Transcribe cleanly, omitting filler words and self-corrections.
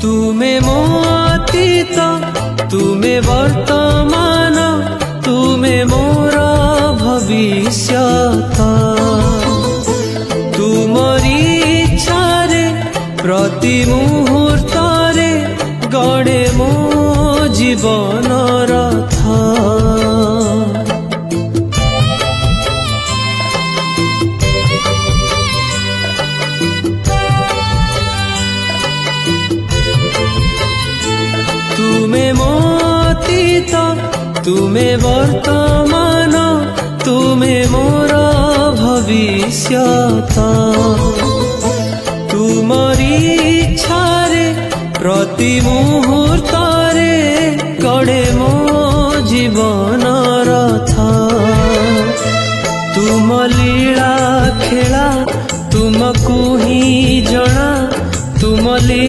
तुमे मो अतीत तुमे वर्तमान तुमे मोर भविष्यत तुमरी इच्छारे प्रति मुहूर्तरे गड़े मो जीवन रथ तुमे मो अतीत तुमे वर्तमान तुमे मोर भविष्यत तुमरी इच्छारे प्रति मुहूर्त